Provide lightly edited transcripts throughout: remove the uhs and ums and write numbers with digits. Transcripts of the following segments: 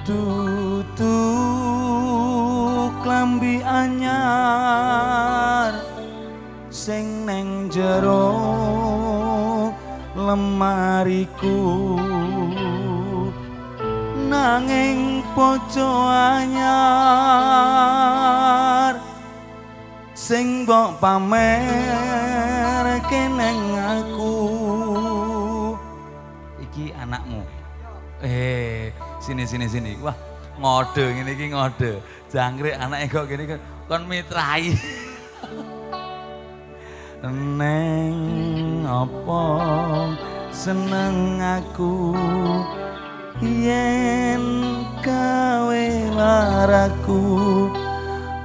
Dudu klambi anyar sing neng jero lemariku nanging pojo anyar sing mbok pamer keneng aku iki anakmu sini wah ngode ngene iki ngode jangkrik anake kok gini kon mitrai neng apa seneng aku yen gawe laraku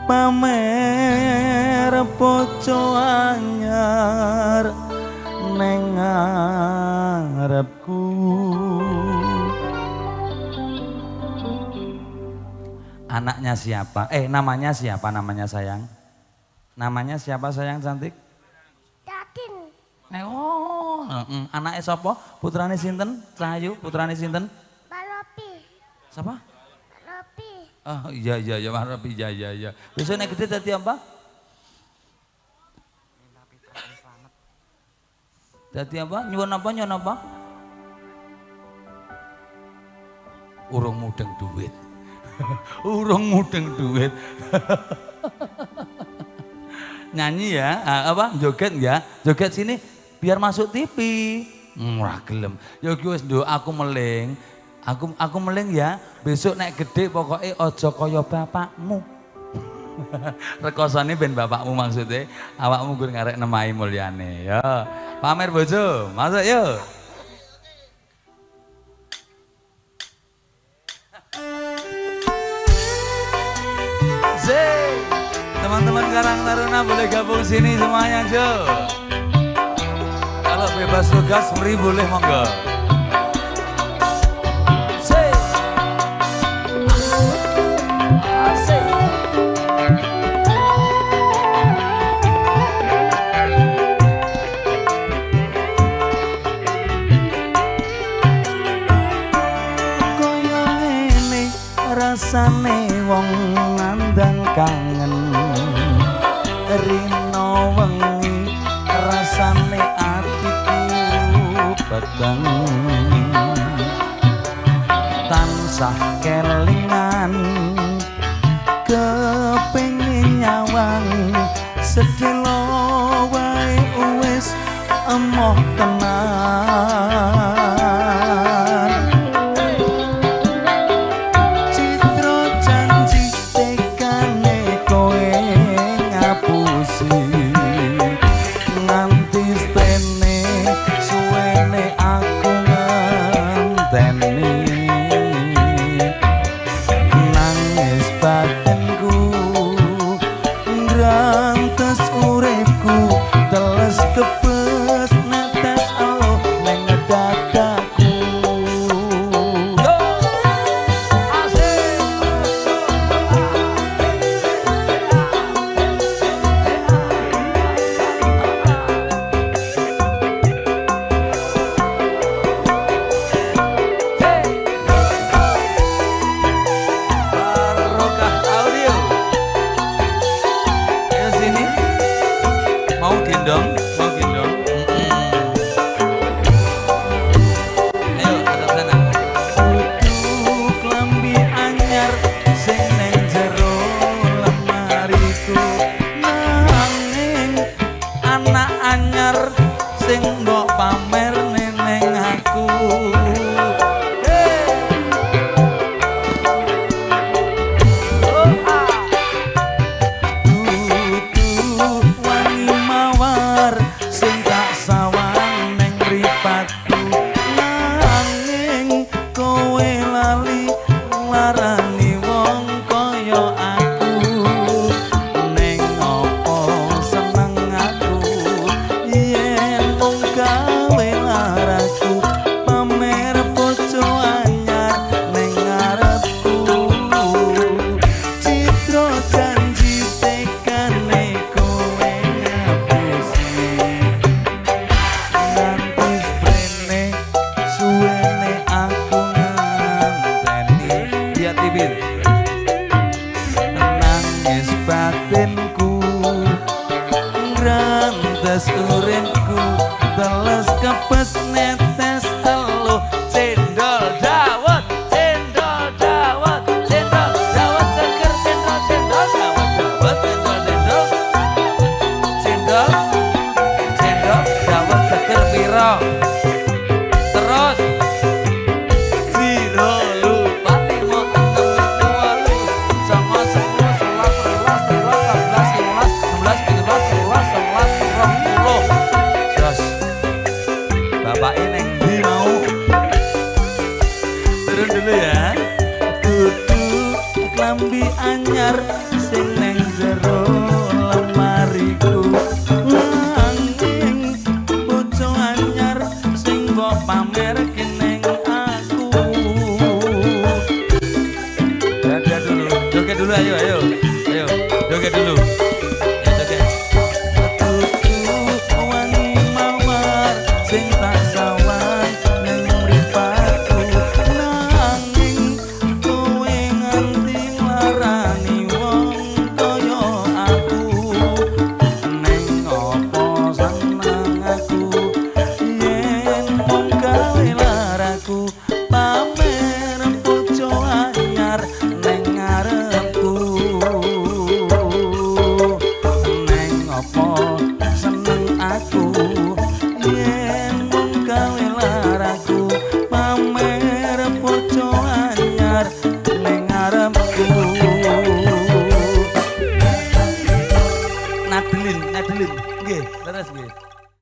pamer poco anyar neng ngarepku. Anaknya siapa? Namanya siapa namanya sayang? Namanya siapa sayang cantik? Datin. Anaknya siapa? Putrane sinten? Cahayu, putrane sinten? Mbak Ropi. Siapa? Mbak Ropi. Oh iya Mbak Ropi iya. Besok nek gede dadi apa? Dadi apa? Nyuwun apa? Urung mudeng duit. Urung mudeng duit. Nyanyi ya, apa? Joget ya? Joget sini biar masuk TV. Ora gelem. Ya iki wis nduk aku meling. Aku meling ya. Besok nek gede pokoke aja kaya bapakmu. Rekosane ben bapakmu maksudnya. Awakmu gur ngarek nemahi mulyane. Ya. Pamer bojo, masuk yuk. Teman-teman Karang Taruna boleh gabung sini semuanya Jo. Kalau bebas tugas free boleh monggo. Koyo ngene rasane wong ngandang kangen. Rino wengi rasane atiku peteng tansah kelingan kepengin nyawang sedelo wae wis emoh tenan anyar sing neng jero lemariku nanging bojo anyar sing mbok pamer kene